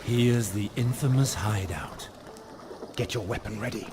Here's the infamous hideout. Get your weapon ready.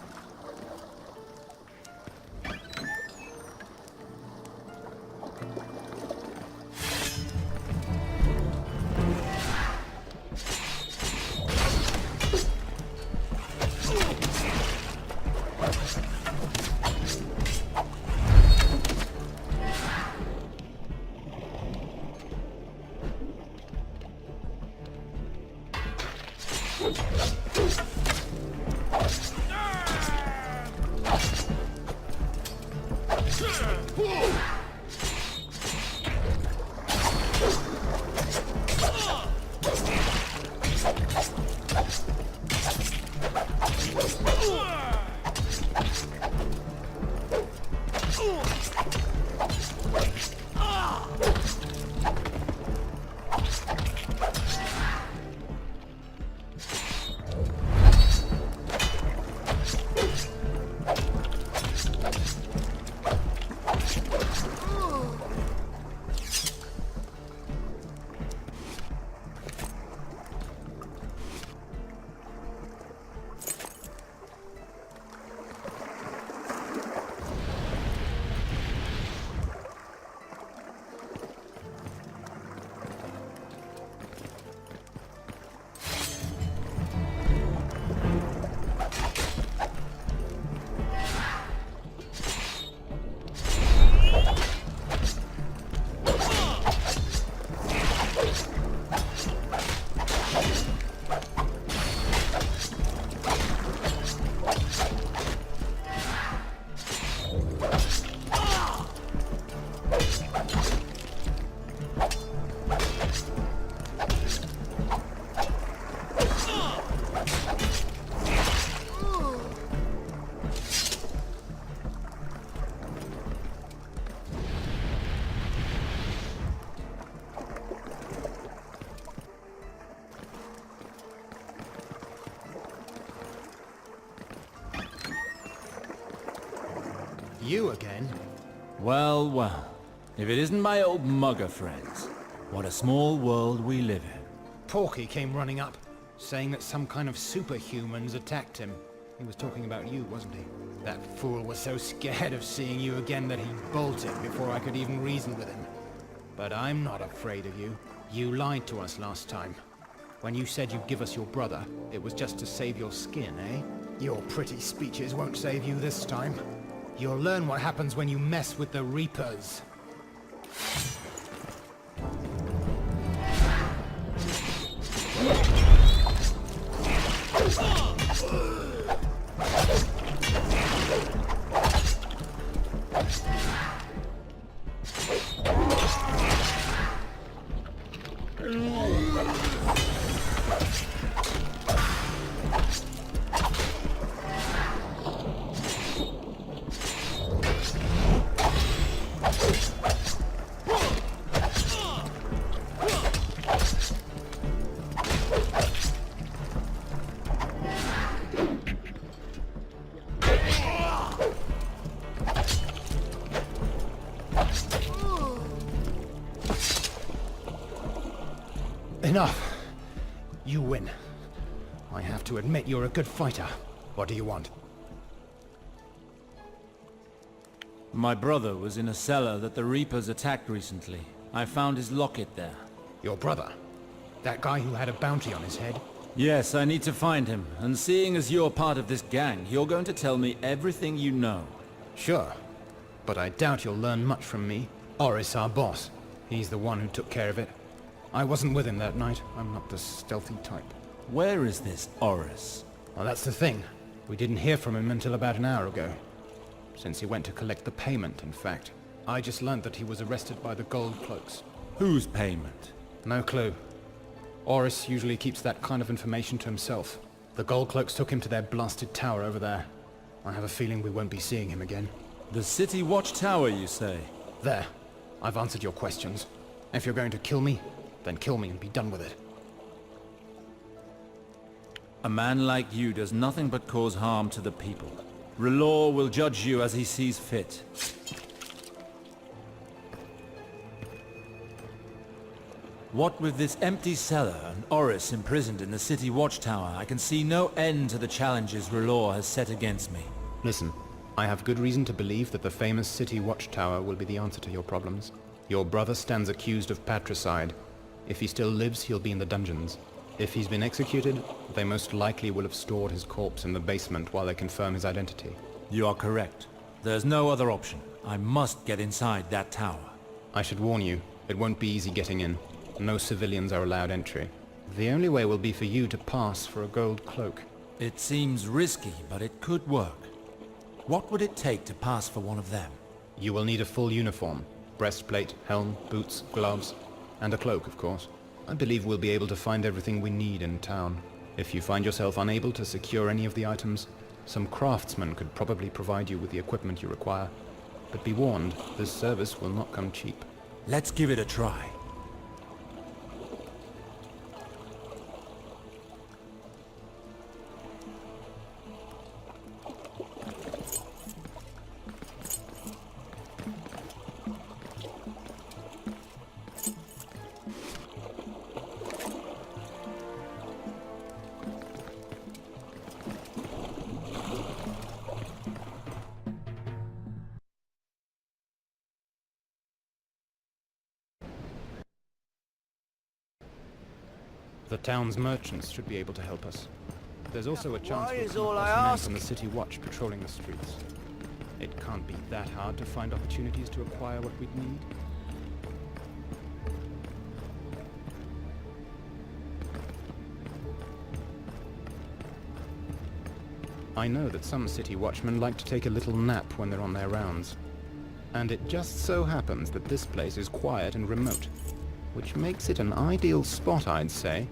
You again? Well, well. If it isn't my old mugger friends. What a small world we live in. Porky came running up, saying that some kind of superhumans attacked him. He was talking about you, wasn't he? That fool was so scared of seeing you again that he bolted before I could even reason with him. But I'm not afraid of you. You lied to us last time. When you said you'd give us your brother, it was just to save your skin, eh? Your pretty speeches won't save you this time. You'll learn what happens when you mess with the Reapers. Enough. You win. I have to admit you're a good fighter. What do you want? My brother was in a cellar that the Reapers attacked recently. I found his locket there. Your brother? That guy who had a bounty on his head? Yes, I need to find him, and seeing as you're part of this gang, you're going to tell me everything you know. Sure. But I doubt you'll learn much from me. Oris, our boss. He's the one who took care of it. I wasn't with him that night. I'm not the stealthy type. Where is this Oris? Well, that's the thing. We didn't hear from him until about an hour ago. Since he went to collect the payment, in fact. I just learned that he was arrested by the Gold Cloaks. Whose payment? No clue. Oris usually keeps that kind of information to himself. The Gold Cloaks took him to their blasted tower over there. I have a feeling we won't be seeing him again. The city watchtower, you say? There. I've answered your questions. If you're going to kill me, then kill me and be done with it. A man like you does nothing but cause harm to the people. R'hllor will judge you as he sees fit. What with this empty cellar and Oris imprisoned in the city watchtower, I can see no end to the challenges R'hllor has set against me. Listen, I have good reason to believe that the famous city watchtower will be the answer to your problems. Your brother stands accused of patricide. If he still lives, he'll be in the dungeons. If he's been executed, they most likely will have stored his corpse in the basement while they confirm his identity. You are correct. There's no other option. I must get inside that tower. I should warn you, it won't be easy getting in. No civilians are allowed entry. The only way will be for you to pass for a gold cloak. It seems risky, but it could work. What would it take to pass for one of them? You will need a full uniform. Breastplate, helm, boots, gloves, and a cloak, of course. I believe we'll be able to find everything we need in town. If you find yourself unable to secure any of the items, some craftsman could probably provide you with the equipment you require. But be warned, this service will not come cheap. Let's give it a try. The town's merchants should be able to help us. There's also a chance Why we'll is come all I across men ask? from the city watch patrolling the streets. It can't be that hard to find opportunities to acquire what we'd need. I know that some city watchmen like to take a little nap when they're on their rounds. And it just so happens that this place is quiet and remote, which makes it an ideal spot, I'd say.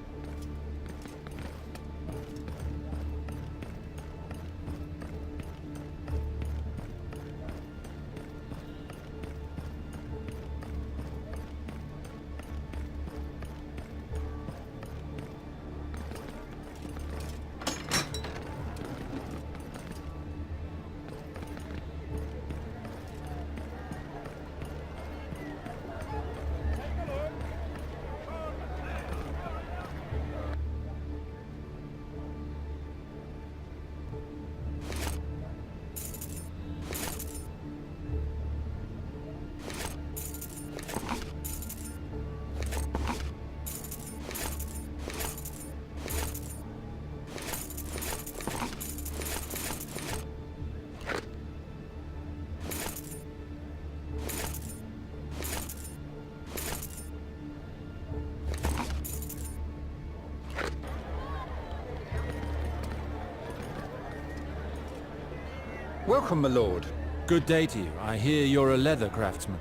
Welcome, my lord. Good day to you. I hear you're a leather craftsman.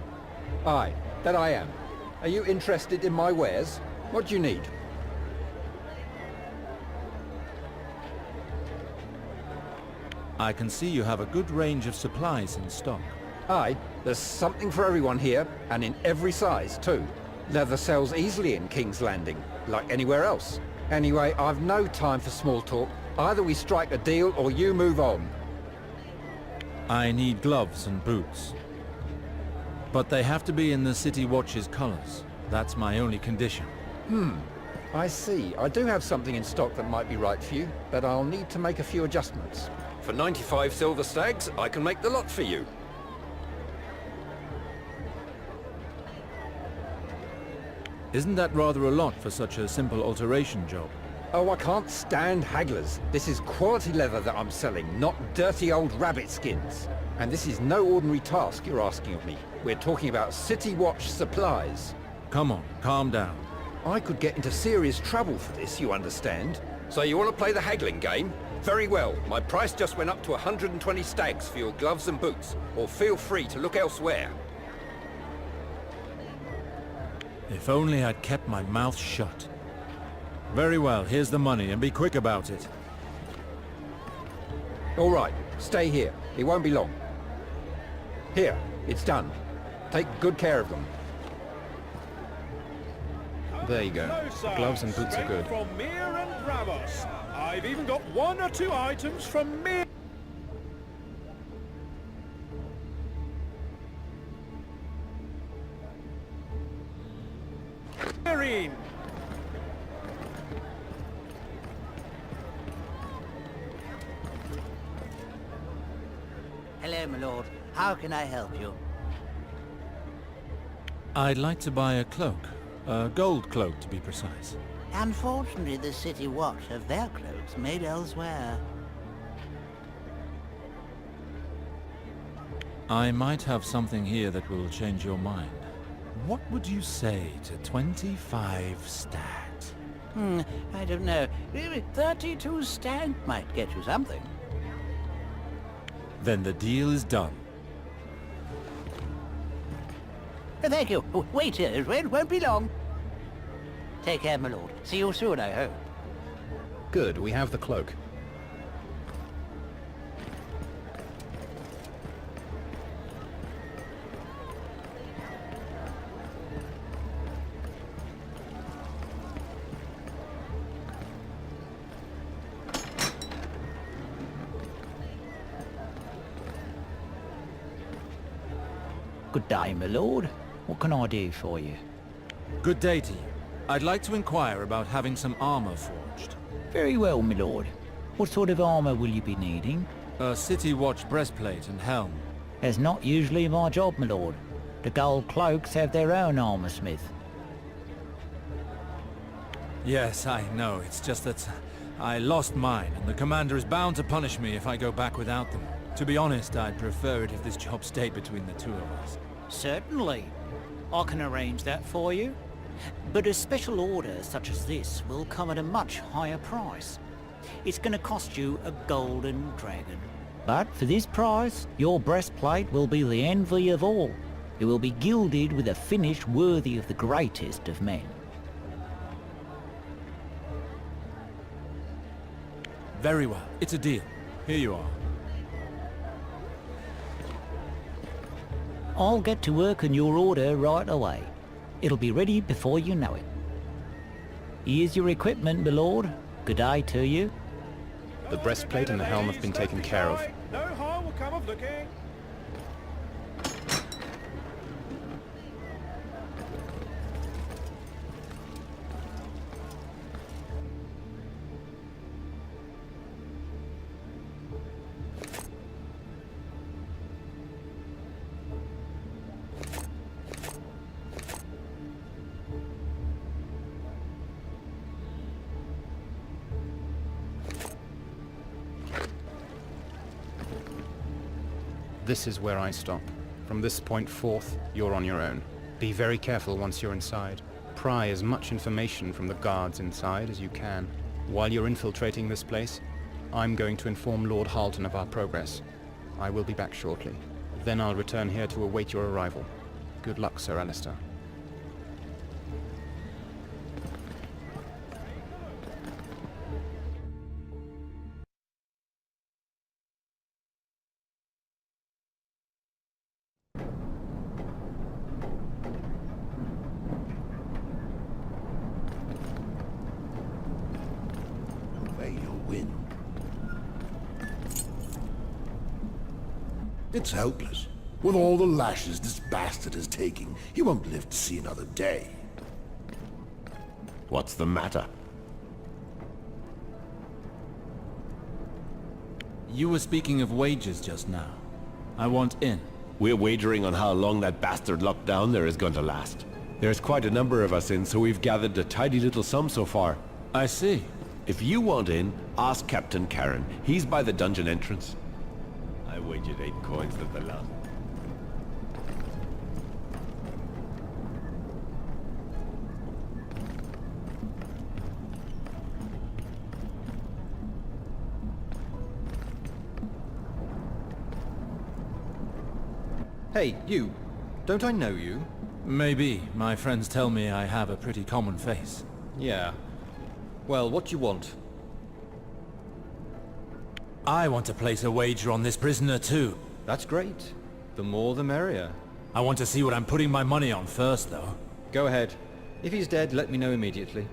Aye, that I am. Are you interested in my wares? What do you need? I can see you have a good range of supplies in stock. Aye, there's something for everyone here, and in every size, too. Leather sells easily in King's Landing, like anywhere else. Anyway, I've no time for small talk. Either we strike a deal, or you move on. I need gloves and boots. But they have to be in the City Watch's colors. That's my only condition. I see. I do have something in stock that might be right for you, but I'll need to make a few adjustments. For 95 silver stags, I can make the lot for you. Isn't that rather a lot for such a simple alteration job? Oh, I can't stand hagglers. This is quality leather that I'm selling, not dirty old rabbit skins. And this is no ordinary task you're asking of me. We're talking about City Watch supplies. Come on, calm down. I could get into serious trouble for this, you understand? So you want to play the haggling game? Very well. My price just went up to 120 stags for your gloves and boots. Or feel free to look elsewhere. If only I'd kept my mouth shut. Very well, here's the money, and be quick about it. All right, stay here. It won't be long. Here, it's done. Take good care of them. There you go. The gloves and boots are good. From Mir and Bravos. I've even got 1 or 2 items from Mir. Irene. Hello, my lord. How can I help you? I'd like to buy a cloak. A gold cloak, to be precise. Unfortunately, the City Watch have their cloaks made elsewhere. I might have something here that will change your mind. What would you say to 25 stags? I don't know. Maybe 32 stag might get you something. Then the deal is done. Thank you. Wait here. It won't be long. Take care, my lord. See you soon, I hope. Good, we have the cloak. Good day, my lord. What can I do for you? Good day to you. I'd like to inquire about having some armor forged. Very well, my lord. What sort of armor will you be needing? A City Watch breastplate and helm. That's not usually my job, my lord. The gold cloaks have their own armor smith. Yes, I know. It's just that I lost mine, and the commander is bound to punish me if I go back without them. To be honest, I'd prefer it if this job stayed between the two of us. Certainly. I can arrange that for you. But a special order such as this will come at a much higher price. It's going to cost you a golden dragon. But for this price, your breastplate will be the envy of all. It will be gilded with a finish worthy of the greatest of men. Very well. It's a deal. Here you are. I'll get to work on your order right away. It'll be ready before you know it. Here's your equipment, my lord. Good day to you. The breastplate and the helm have been taken care of. No harm will come of looking. This is where I stop. From this point forth, you're on your own. Be very careful once you're inside. Pry as much information from the guards inside as you can. While you're infiltrating this place, I'm going to inform Lord Halton of our progress. I will be back shortly. Then I'll return here to await your arrival. Good luck, Sir Alistair. It's hopeless. With all the lashes this bastard is taking, he won't live to see another day. What's the matter? You were speaking of wages just now. I want in. We're wagering on how long that bastard lockdown there is going to last. There's quite a number of us in, so we've gathered a tidy little sum so far. I see. If you want in, ask Captain Karen. He's by the dungeon entrance. I wagered 8 coins that the last. Hey, you. Don't I know you? Maybe. My friends tell me I have a pretty common face. Yeah. Well, what do you want? I want to place a wager on this prisoner too. That's great. The more the merrier. I want to see what I'm putting my money on first, though. Go ahead. If he's dead, let me know immediately.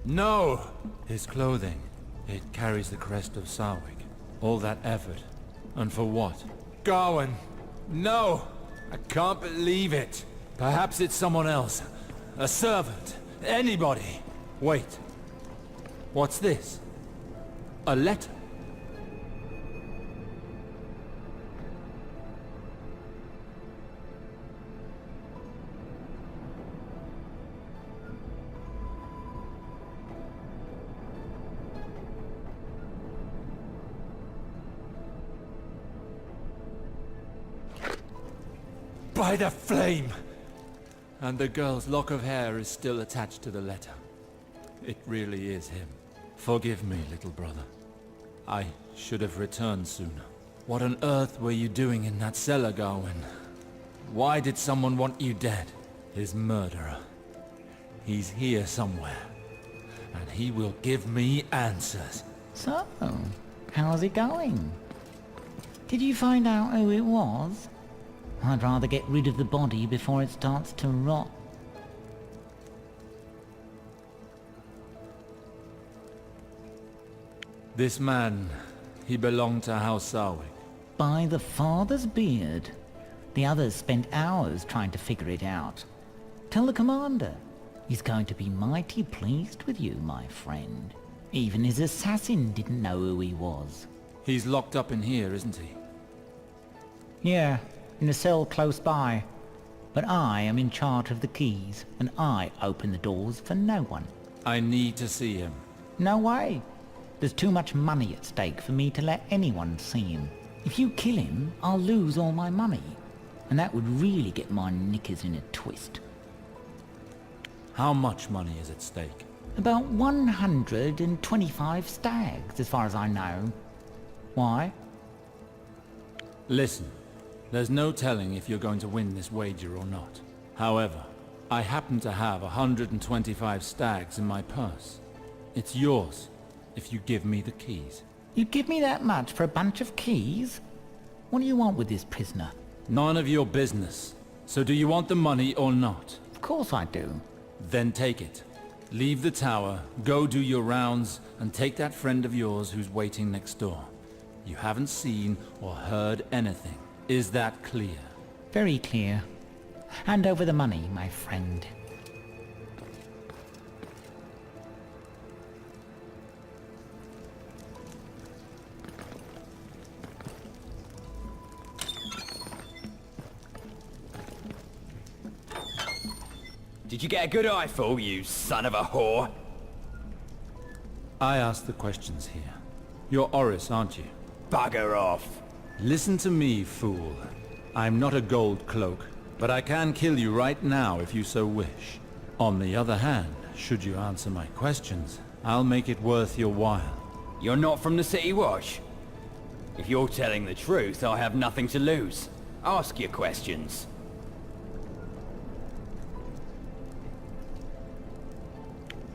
No! His clothing. It carries the crest of Sarwick. All that effort. And for what? Gawain! No! I can't believe it! Perhaps it's someone else. A servant. Anybody. Wait. What's this? A letter? By the flame! And the girl's lock of hair is still attached to the letter. It really is him. Forgive me, little brother. I should have returned sooner. What on earth were you doing in that cellar, Gawain? Why did someone want you dead? His murderer. He's here somewhere. And he will give me answers. So, how's it going? Did you find out who it was? I'd rather get rid of the body before it starts to rot. This man, he belonged to House Sarwick. By the father's beard. The others spent hours trying to figure it out. Tell the commander. He's going to be mighty pleased with you, my friend. Even his assassin didn't know who he was. He's locked up in here, isn't he? Yeah, in a cell close by. But I am in charge of the keys, and I open the doors for no one. I need to see him. No way. There's too much money at stake for me to let anyone see him. If you kill him, I'll lose all my money. And that would really get my knickers in a twist. How much money is at stake? About 125 stags, as far as I know. Why? Listen, there's no telling if you're going to win this wager or not. However, I happen to have 125 stags in my purse. It's yours, if you give me the keys. You'd give me that much for a bunch of keys? What do you want with this prisoner? None of your business. So do you want the money or not? Of course I do. Then take it. Leave the tower, go do your rounds, and take that friend of yours who's waiting next door. You haven't seen or heard anything. Is that clear? Very clear. Hand over the money, my friend. Did you get a good eyeful, you son of a whore? I ask the questions here. You're Oris, aren't you? Bugger off. Listen to me, fool. I'm not a gold cloak, but I can kill you right now if you so wish. On the other hand, should you answer my questions, I'll make it worth your while. You're not from the City Watch? If you're telling the truth, I have nothing to lose. Ask your questions.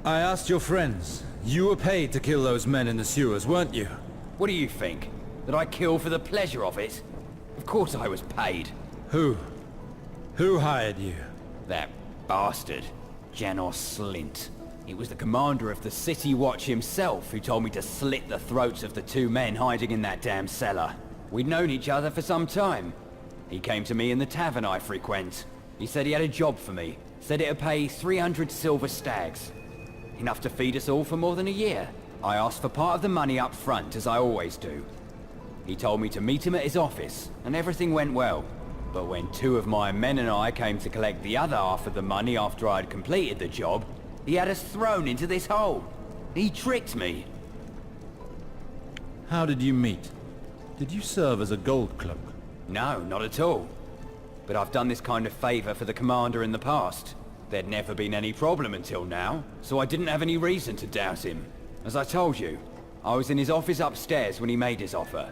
I asked your friends. You were paid to kill those men in the sewers, weren't you? What do you think? That I kill for the pleasure of it? Of course I was paid. Who? Who hired you? That bastard, Janos Slint. It was the commander of the City Watch himself who told me to slit the throats of the 2 men hiding in that damn cellar. We'd known each other for some time. He came to me in the tavern I frequent. He said he had a job for me. Said it'd pay 300 silver stags. Enough to feed us all for more than a year. I asked for part of the money up front, as I always do. He told me to meet him at his office, and everything went well. But when two of my men and I came to collect the other half of the money after I'd completed the job, he had us thrown into this hole. He tricked me. How did you meet? Did you serve as a gold cloak? No, not at all. But I've done this kind of favor for the commander in the past. There'd never been any problem until now, so I didn't have any reason to doubt him. As I told you, I was in his office upstairs when he made his offer.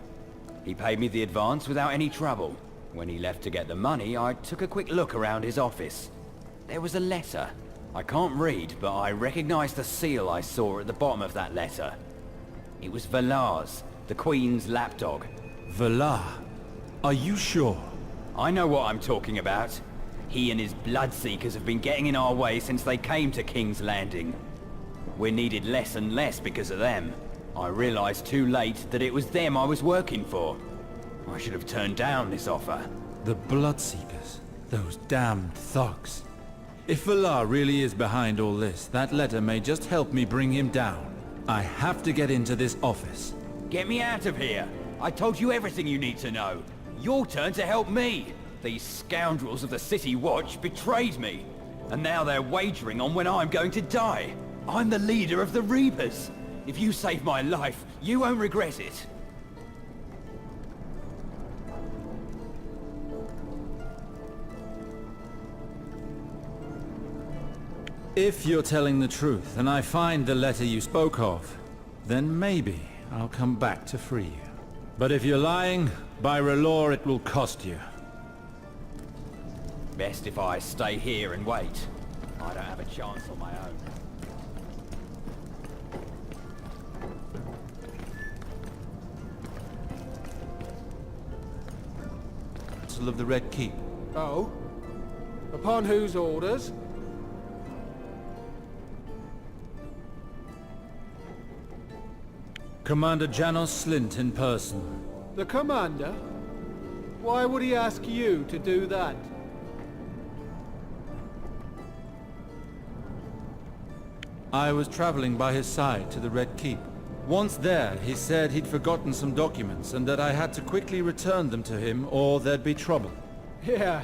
He paid me the advance without any trouble. When he left to get the money, I took a quick look around his office. There was a letter. I can't read, but I recognized the seal I saw at the bottom of that letter. It was Valar's, the Queen's lapdog. Valar? Are you sure? I know what I'm talking about. He and his Bloodseekers have been getting in our way since they came to King's Landing. We're needed less and less because of them. I realized too late that it was them I was working for. I should have turned down this offer. The Bloodseekers. Those damned thugs. If Valar really is behind all this, that letter may just help me bring him down. I have to get into this office. Get me out of here! I told you everything you need to know. Your turn to help me. These scoundrels of the City Watch betrayed me. And now they're wagering on when I'm going to die. I'm the leader of the Reapers. If you save my life, you won't regret it. If you're telling the truth, and I find the letter you spoke of, then maybe I'll come back to free you. But if you're lying, by R'hllor it will cost you. Best if I stay here and wait. I don't have a chance on my own. Council of the Red Keep. Oh? Upon whose orders? Commander Janos Slint in person. The commander? Why would he ask you to do that? I was traveling by his side to the Red Keep. Once there, he said he'd forgotten some documents and that I had to quickly return them to him or there'd be trouble. Yeah.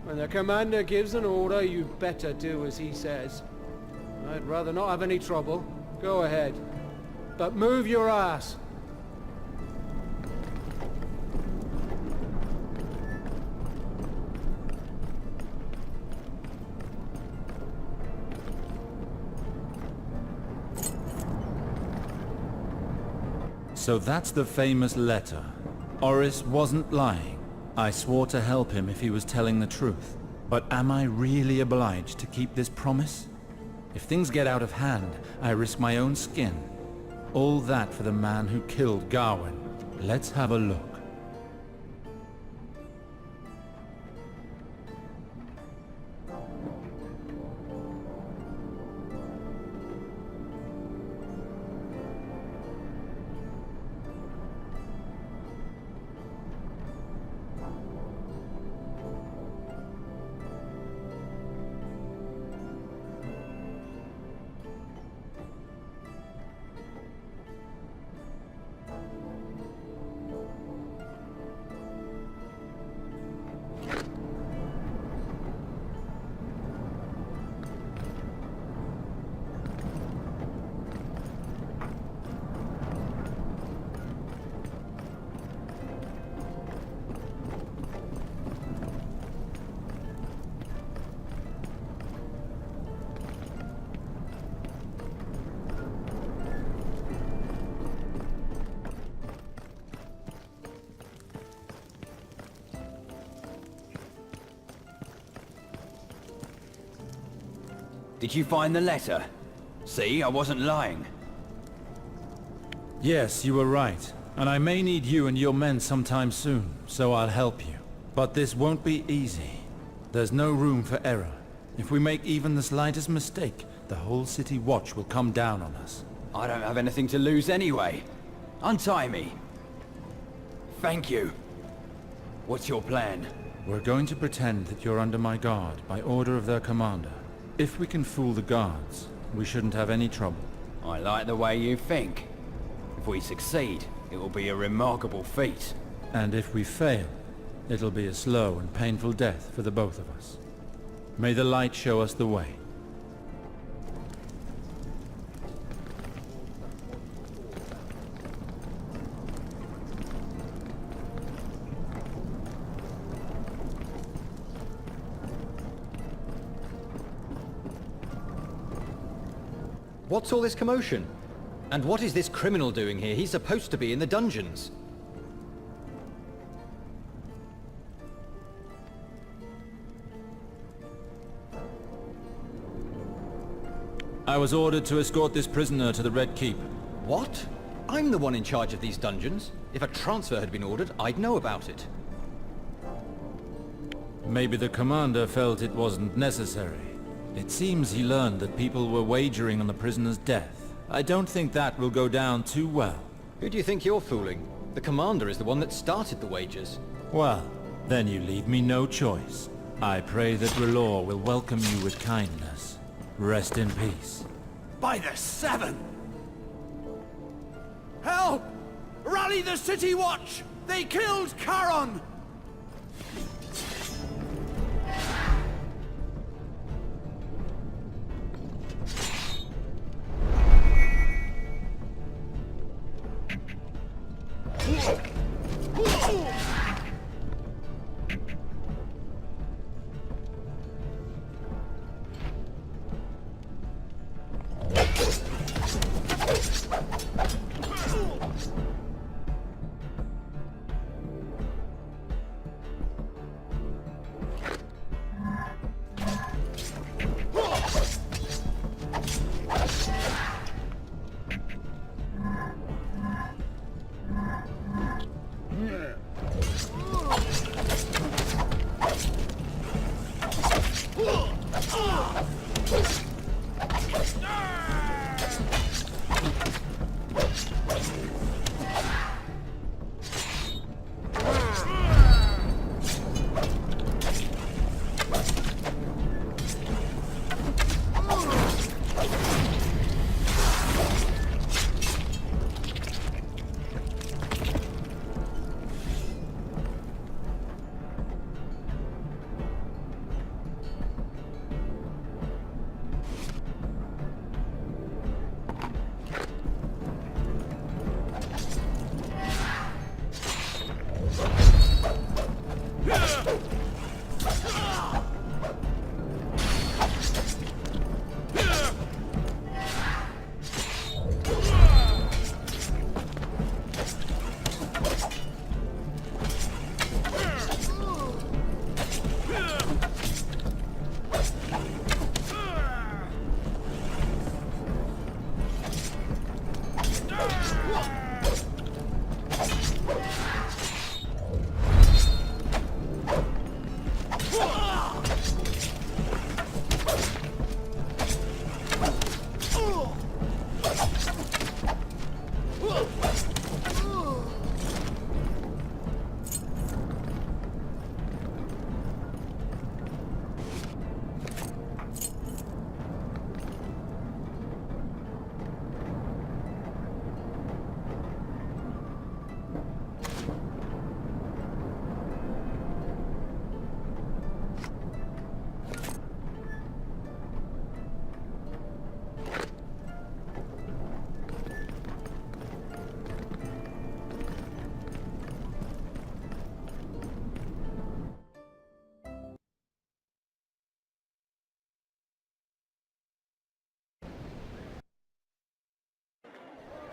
When the commander gives an order, you'd better do as he says. I'd rather not have any trouble. Go ahead. But move your ass. So that's the famous letter. Oris wasn't lying. I swore to help him if he was telling the truth. But am I really obliged to keep this promise? If things get out of hand, I risk my own skin. All that for the man who killed Gawain. Let's have a look. Did you find the letter? See, I wasn't lying. Yes, you were right. And I may need you and your men sometime soon, so I'll help you. But this won't be easy. There's no room for error. If we make even the slightest mistake, the whole City Watch will come down on us. I don't have anything to lose anyway. Untie me. Thank you. What's your plan? We're going to pretend that you're under my guard by order of their commander. If we can fool the guards, we shouldn't have any trouble. I like the way you think. If we succeed, it will be a remarkable feat. And if we fail, it'll be a slow and painful death for the both of us. May the light show us the way. What's all this commotion? And what is this criminal doing here? He's supposed to be in the dungeons. I was ordered to escort this prisoner to the Red Keep. What? I'm the one in charge of these dungeons. If a transfer had been ordered, I'd know about it. Maybe the commander felt it wasn't necessary. It seems he learned that people were wagering on the prisoner's death. I don't think that will go down too well. Who do you think you're fooling? The commander is the one that started the wagers. Well, then you leave me no choice. I pray that R'hllor will welcome you with kindness. Rest in peace. By the Seven! Help! Rally the City Watch! They killed Charon!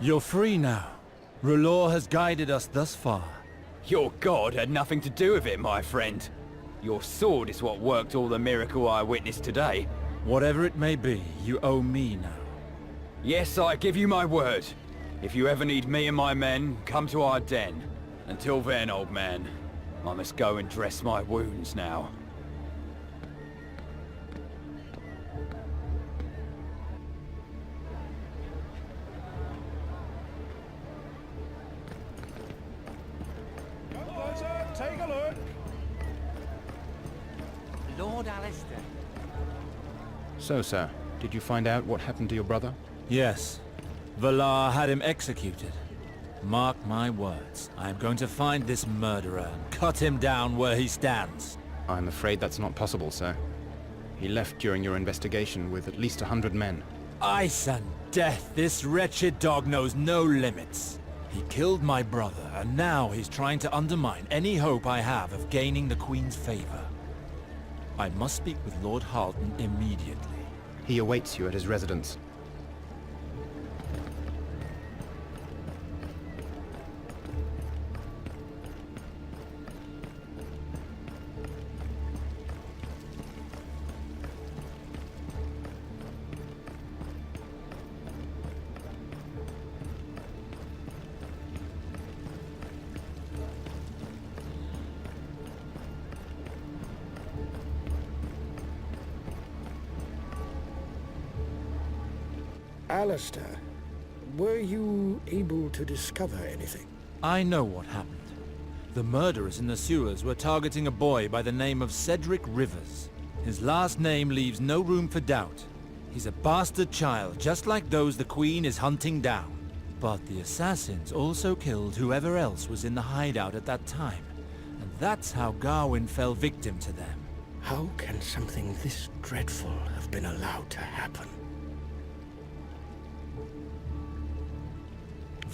You're free now. R'hllor has guided us thus far. Your god had nothing to do with it, my friend. Your sword is what worked all the miracle I witnessed today. Whatever it may be, you owe me now. Yes, I give you my word. If you ever need me and my men, come to our den. Until then, old man, I must go and dress my wounds now. Take a look. Lord Alistair. So, sir, did you find out what happened to your brother? Yes. Valar had him executed. Mark my words. I am going to find this murderer and cut him down where he stands. I'm afraid that's not possible, sir. He left during your investigation with at least 100 men. Ice and death, this wretched dog knows no limits. He killed my brother, and now he's trying to undermine any hope I have of gaining the Queen's favor. I must speak with Lord Halton immediately. He awaits you at his residence. Alistair, were you able to discover anything? I know what happened. The murderers in the sewers were targeting a boy by the name of Cedric Rivers. His last name leaves no room for doubt. He's a bastard child, just like those the Queen is hunting down. But the assassins also killed whoever else was in the hideout at that time. And that's how Gawain fell victim to them. How can something this dreadful have been allowed to happen?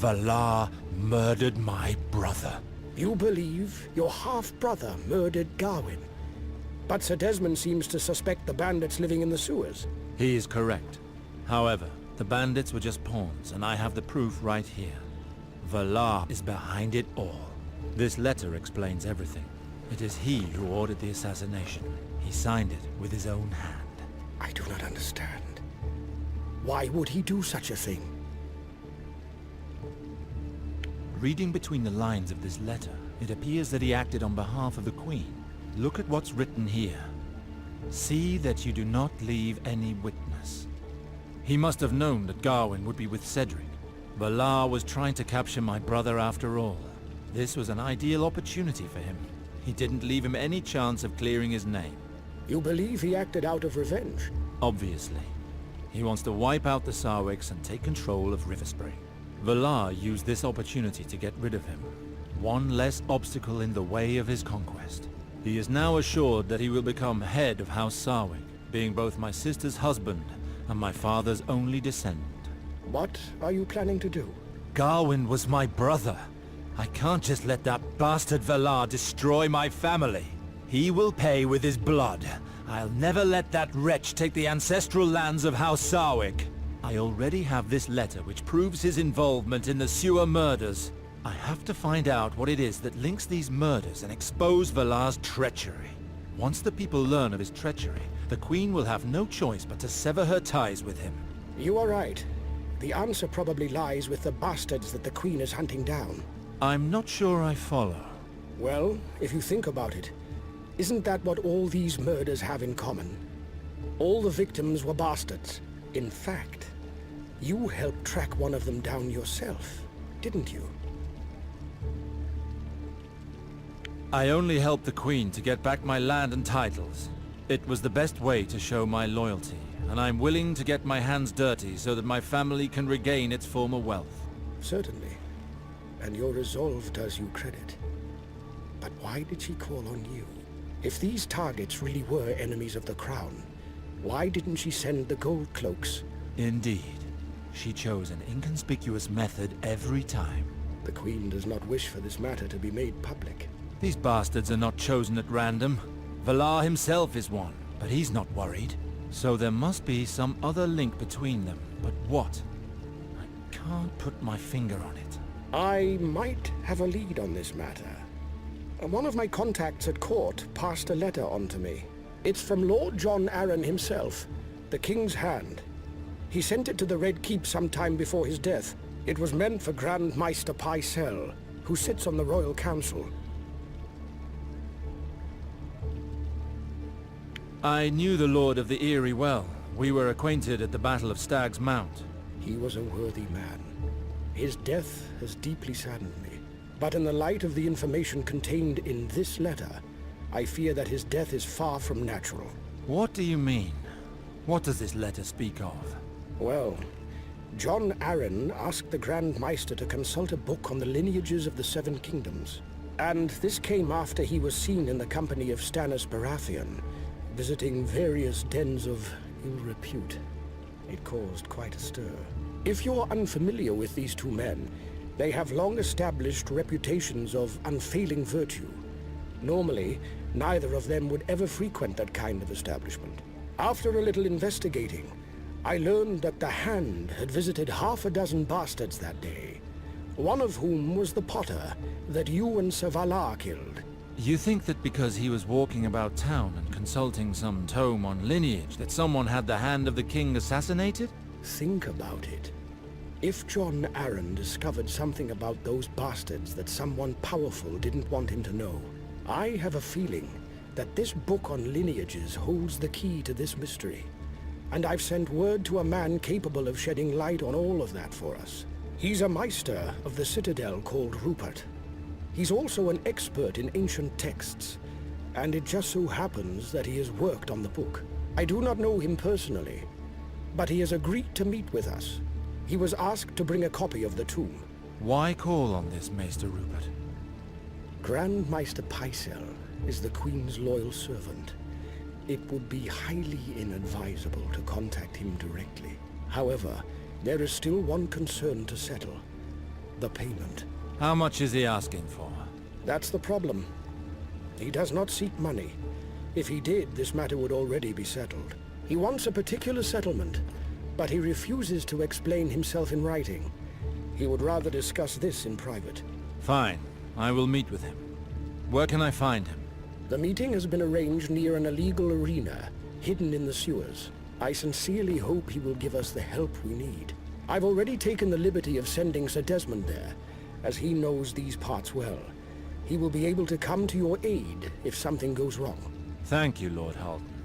Valar murdered my brother. You believe your half-brother murdered Gawain? But Sir Desmond seems to suspect the bandits living in the sewers. He is correct. However, the bandits were just pawns, and I have the proof right here. Valar is behind it all. This letter explains everything. It is he who ordered the assassination. He signed it with his own hand. I do not understand. Why would he do such a thing? Reading between the lines of this letter, it appears that he acted on behalf of the Queen. Look at what's written here. See that you do not leave any witness. He must have known that Gawain would be with Cedric. Valar was trying to capture my brother after all. This was an ideal opportunity for him. He didn't leave him any chance of clearing his name. You believe he acted out of revenge? Obviously. He wants to wipe out the Sarwiks and take control of Riverspring. Valar used this opportunity to get rid of him. One less obstacle in the way of his conquest. He is now assured that he will become head of House Sarwick, being both my sister's husband and my father's only descendant. What are you planning to do? Gawain was my brother. I can't just let that bastard Valar destroy my family. He will pay with his blood. I'll never let that wretch take the ancestral lands of House Sarwick. I already have this letter which proves his involvement in the sewer murders. I have to find out what it is that links these murders and expose Valar's treachery. Once the people learn of his treachery, the Queen will have no choice but to sever her ties with him. You are right. The answer probably lies with the bastards that the Queen is hunting down. I'm not sure I follow. Well, if you think about it, isn't that what all these murders have in common? All the victims were bastards. In fact, you helped track one of them down yourself, didn't you? I only helped the Queen to get back my land and titles. It was the best way to show my loyalty, and I'm willing to get my hands dirty so that my family can regain its former wealth. Certainly. And your resolve does you credit. But why did she call on you? If these targets really were enemies of the Crown, why didn't she send the gold cloaks? Indeed. She chose an inconspicuous method every time. The Queen does not wish for this matter to be made public. These bastards are not chosen at random. Valar himself is one, but he's not worried. So there must be some other link between them. But what? I can't put my finger on it. I might have a lead on this matter. One of my contacts at court passed a letter on to me. It's from Lord John Arryn himself, the King's Hand. He sent it to the Red Keep sometime before his death. It was meant for Grand Maester Pycelle, who sits on the Royal Council. I knew the Lord of the Eyrie well. We were acquainted at the Battle of Stag's Mount. He was a worthy man. His death has deeply saddened me. But in the light of the information contained in this letter, I fear that his death is far from natural. What do you mean? What does this letter speak of? Well, John Arryn asked the Grand Maester to consult a book on the lineages of the Seven Kingdoms. And this came after he was seen in the company of Stannis Baratheon, visiting various dens of ill repute. It caused quite a stir. If you're unfamiliar with these two men, they have long established reputations of unfailing virtue. Normally, neither of them would ever frequent that kind of establishment. After a little investigating, I learned that the Hand had visited half a dozen bastards that day, one of whom was the potter that you and Sir Valar killed. You think that because he was walking about town and consulting some tome on lineage that someone had the hand of the king assassinated? Think about it. If John Arryn discovered something about those bastards that someone powerful didn't want him to know, I have a feeling that this book on lineages holds the key to this mystery. And I've sent word to a man capable of shedding light on all of that for us. He's a Maester of the Citadel called Rupert. He's also an expert in ancient texts, and it just so happens that he has worked on the book. I do not know him personally, but he has agreed to meet with us. He was asked to bring a copy of the tomb. Why call on this Maester Rupert? Grand Maester Pycelle is the Queen's loyal servant. It would be highly inadvisable to contact him directly. However, there is still one concern to settle: the payment. How much is he asking for? That's the problem. He does not seek money. If he did, this matter would already be settled. He wants a particular settlement, but he refuses to explain himself in writing. He would rather discuss this in private. Fine. I will meet with him. Where can I find him? The meeting has been arranged near an illegal arena, hidden in the sewers. I sincerely hope he will give us the help we need. I've already taken the liberty of sending Sir Desmond there, as he knows these parts well. He will be able to come to your aid if something goes wrong. Thank you, Lord Halton.